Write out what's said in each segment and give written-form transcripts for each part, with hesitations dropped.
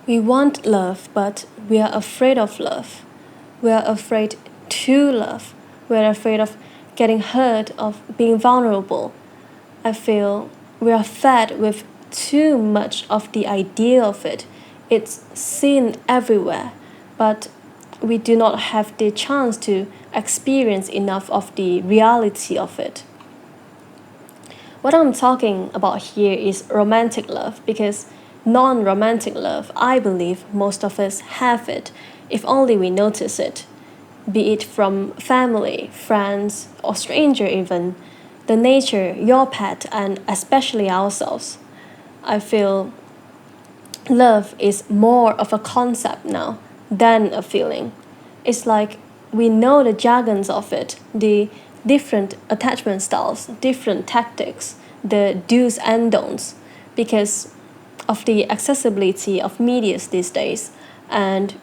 We want love, but we are afraid of love. We are afraid to love. We are afraid of getting hurt, of being vulnerable. I feel we are fed with too much of the idea of it. It's seen everywhere, but we do not have the chance to experience enough of the reality of it. What I'm talking about here is romantic love because non romantic love, I believe most of us have it if only we notice it, be it from family, friends, or stranger even, the nature, your pet, and especially ourselves. I feel love is more of a concept now than a feeling. It's like we know the jargons of it, the different attachment styles, different tactics, the do's and don'ts, because of the accessibility of medias these days. And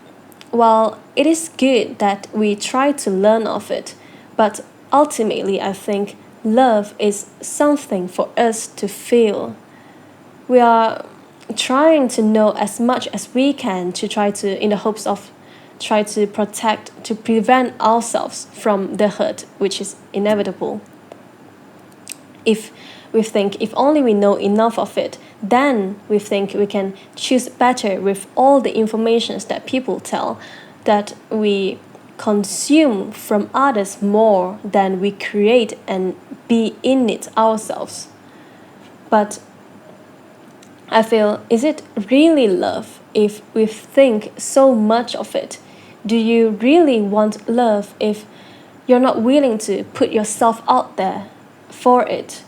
while it is good that we try to learn of it, but ultimately I think love is something for us to feel. We are trying to know as much as we can to try to in the hopes of try to protect to prevent ourselves from the hurt which is inevitable. If we think if only we know enough of it, then we think we can choose better with all the informations that people tell, that we consume from others more than we create and be in it ourselves. But I feel, is it really love if we think so much of it? Do you really want love if you're not willing to put yourself out there for it?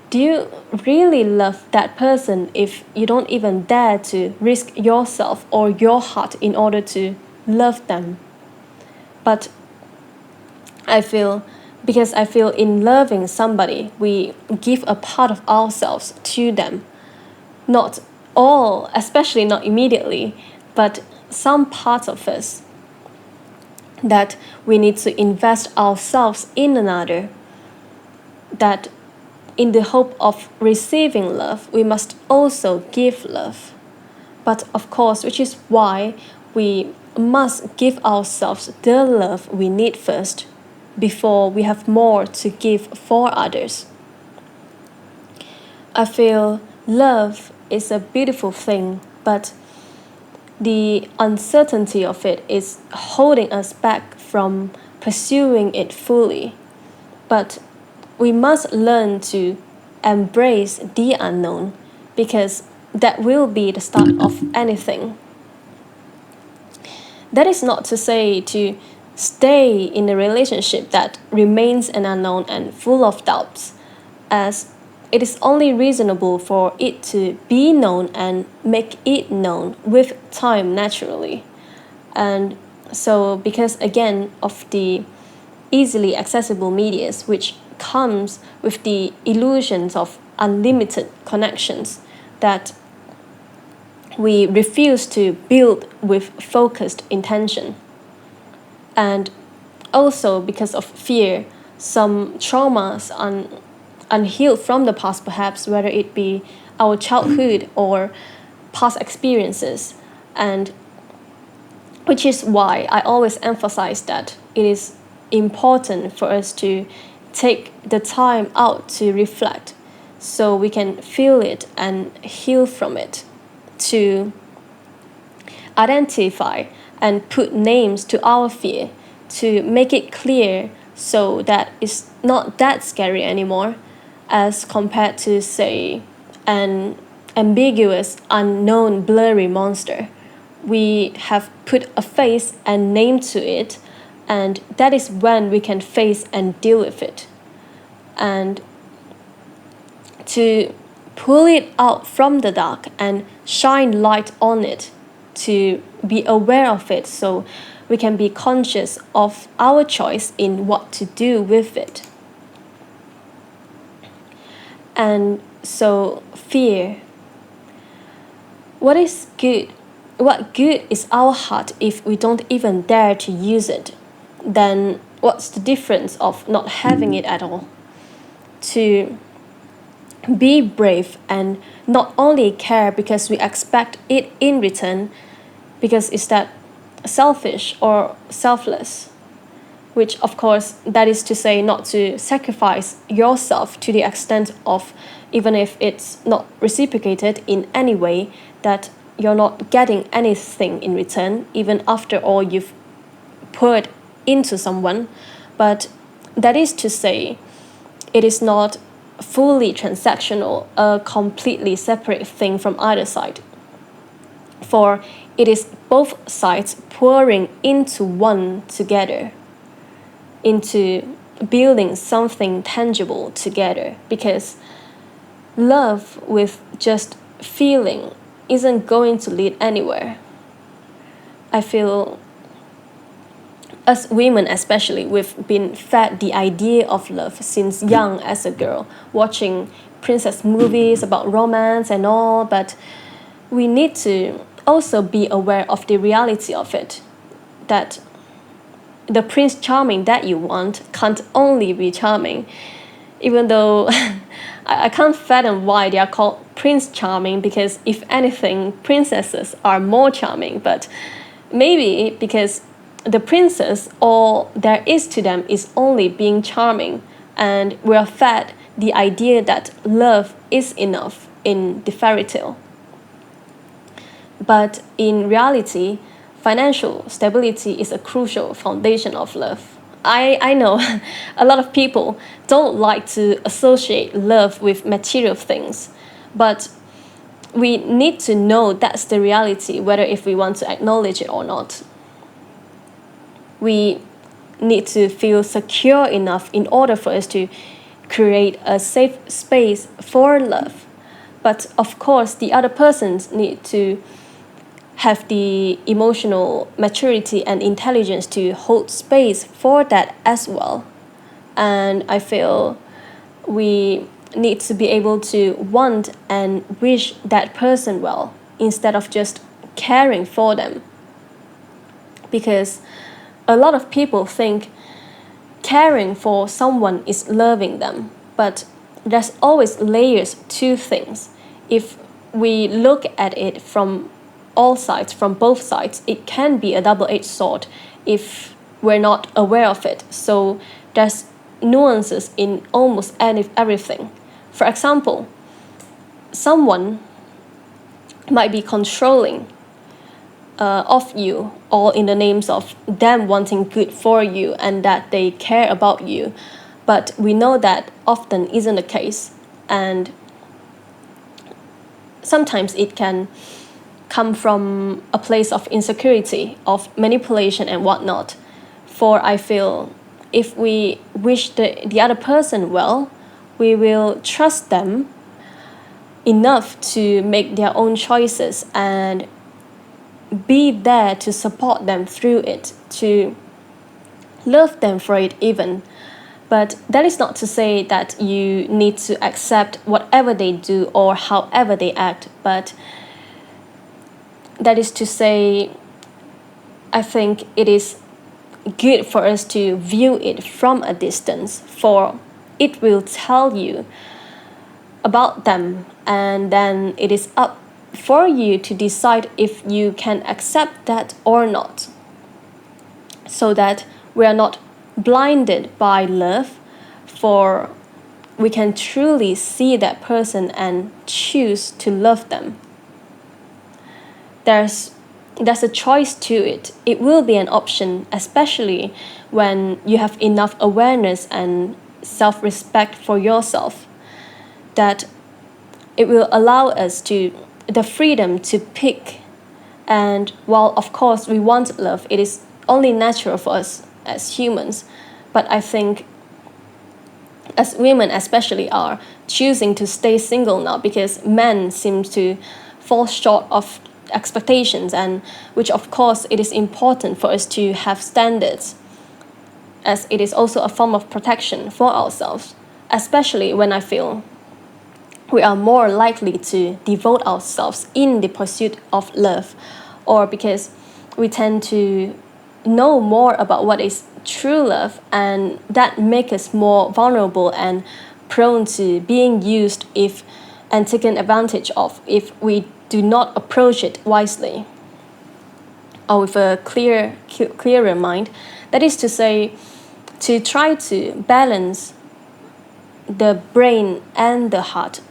Do you really love that person if you don't even dare to risk yourself or your heart in order to love them? But I feel, because I feel in loving somebody, we give a part of ourselves to them. Not all, especially not immediately, but some parts of us that we need to invest ourselves in another, that in the hope of receiving love, we must also give love. But of course, which is why we must give ourselves the love we need first before we have more to give for others. I feel love is a beautiful thing, but the uncertainty of it is holding us back from pursuing it fully. But we must learn to embrace the unknown because that will be the start of anything. That is not to say to stay in a relationship that remains an unknown and full of doubts, as it is only reasonable for it to be known and make it known with time naturally. And so, because again of the easily accessible medias, which comes with the illusions of unlimited connections, that we refuse to build with focused intention. And also because of fear, some traumas unhealed from the past, perhaps, whether it be our childhood or past experiences. And which is why I always emphasize that it is important for us to take the time out to reflect so we can feel it and heal from it, to identify and put names to our fear, to make it clear so that it's not that scary anymore as compared to, say, an ambiguous, unknown, blurry monster. We have put a face and name to it, and that is when we can face and deal with it. And to pull it out from the dark and shine light on it, to be aware of it so we can be conscious of our choice in what to do with it. And so, fear. What is good? What good is our heart if we don't even dare to use it? Then what's the difference of not having it at all? To be brave and not only care because we expect it in return, because is that selfish or selfless? Which, of course, that is to say, not to sacrifice yourself to the extent of, even if it's not reciprocated in any way, that you're not getting anything in return, even after all you've poured into someone. But that is to say, it is not fully transactional, a completely separate thing from either side. For it is both sides pouring into one together, into building something tangible together. Because love with just feeling isn't going to lead anywhere. I feel, as women especially, we've been fed the idea of love since young as a girl, watching princess movies about romance and all, but we need to also be aware of the reality of it, that the Prince Charming that you want can't only be charming, even though I can't fathom why they are called Prince Charming, because if anything, princesses are more charming, but maybe because the princess, all there is to them is only being charming, and we are fed the idea that love is enough in the fairy tale. But in reality, financial stability is a crucial foundation of love. I know a lot of people don't like to associate love with material things, but we need to know that's the reality, whether if we want to acknowledge it or not. We need to feel secure enough in order for us to create a safe space for love. But of course, the other persons need to have the emotional maturity and intelligence to hold space for that as well. And I feel we need to be able to want and wish that person well instead of just caring for them. Because a lot of people think caring for someone is loving them, but there's always layers to things. If we look at it from all sides, from both sides, it can be a double-edged sword if we're not aware of it. So there's nuances in almost everything. For example, someone might be controlling of you, all in the names of them wanting good for you and that they care about you. But we know that often isn't the case, and sometimes it can come from a place of insecurity, of manipulation and whatnot. For I feel if we wish the other person well, we will trust them enough to make their own choices and be there to support them through it, to love them for it even. But that is not to say that you need to accept whatever they do or however they act, but that is to say, I think it is good for us to view it from a distance, for it will tell you about them, and then it is up for you to decide if you can accept that or not, so that we are not blinded by love, for we can truly see that person and choose to love them. There's a choice to it. It will be an option, especially when you have enough awareness and self-respect for yourself, that it will allow us to the freedom to pick. And while of course we want love, it is only natural for us as humans, but I think as women especially are choosing to stay single now because men seem to fall short of expectations, and which of course it is important for us to have standards, as it is also a form of protection for ourselves, especially when I feel we are more likely to devote ourselves in the pursuit of love, or because we tend to know more about what is true love, and that makes us more vulnerable and prone to being used if and taken advantage of if we do not approach it wisely or with a clearer mind. That is to say, to try to balance the brain and the heart,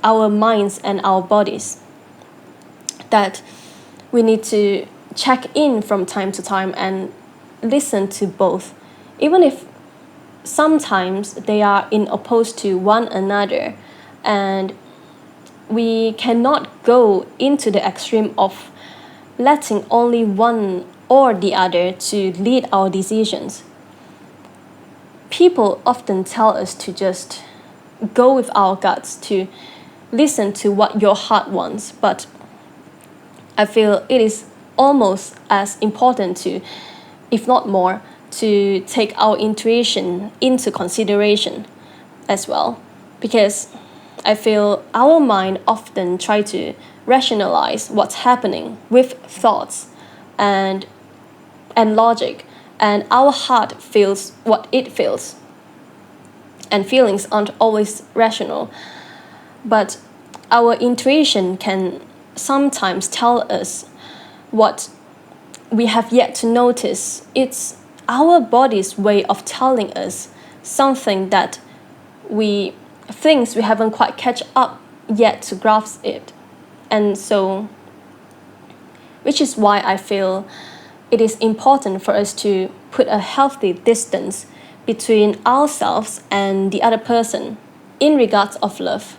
our minds and our bodies. That we need to check in from time to time and listen to both, even if sometimes they are in opposed to one another, and we cannot go into the extreme of letting only one or the other to lead our decisions. People often tell us to just go with our guts, to listen to what your heart wants, but I feel it is almost as important to, if not more, to take our intuition into consideration as well. Because I feel our mind often try to rationalize what's happening with thoughts and logic, and our heart feels what it feels. And feelings aren't always rational, but our intuition can sometimes tell us what we have yet to notice. It's our body's way of telling us something that we things we haven't quite catch up yet to grasp it. And so, which is why I feel it is important for us to put a healthy distance between ourselves and the other person in regards of love.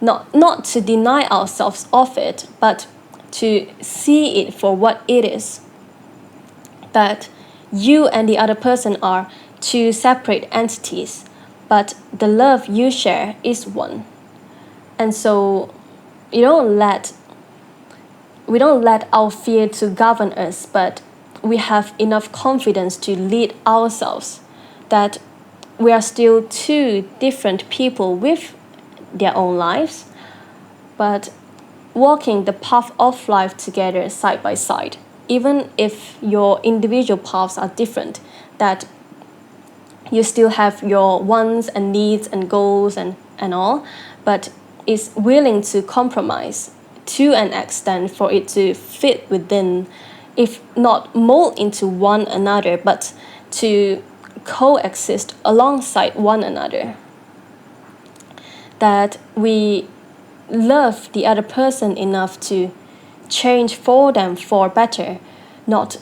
Not to deny ourselves of it, but to see it for what it is. That you and the other person are two separate entities, but the love you share is one. And so we don't let our fear to govern us, but we have enough confidence to lead ourselves, that we are still two different people with their own lives, but walking the path of life together side by side, even if your individual paths are different, that you still have your wants and needs and goals and all, but is willing to compromise to an extent for it to fit within, if not mold into one another, but to coexist alongside one another. That we love the other person enough to change for them for better, not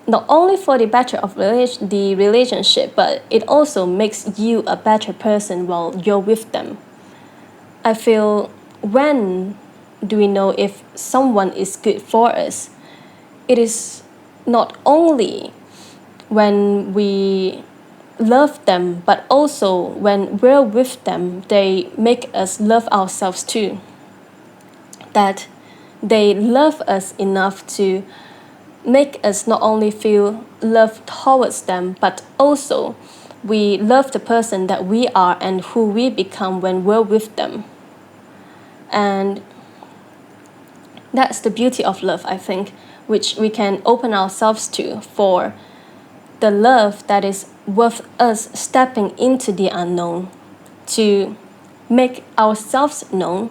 only for the better of the relationship, but it also makes you a better person while you're with them. I feel, when do we know if someone is good for us? It is not only when we love them, but also when we're with them, they make us love ourselves too. That they love us enough to make us not only feel love towards them, but also we love the person that we are and who we become when we're with them. And that's the beauty of love, I think, which we can open ourselves to, for the love that is worth us stepping into the unknown, to make ourselves known,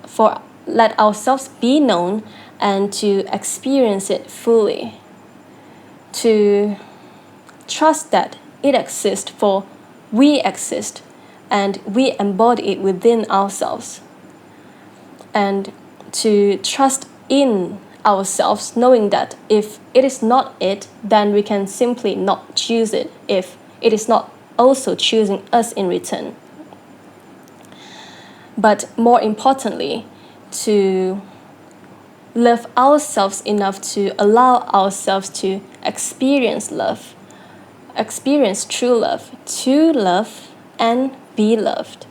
for let ourselves be known, and to experience it fully, to trust that it exists, for we exist and we embody it within ourselves, and to trust in ourselves, knowing that if it is not it, then we can simply not choose it if it is not also choosing us in return. But more importantly, to love ourselves enough to allow ourselves to experience love, experience true love, to love and be loved.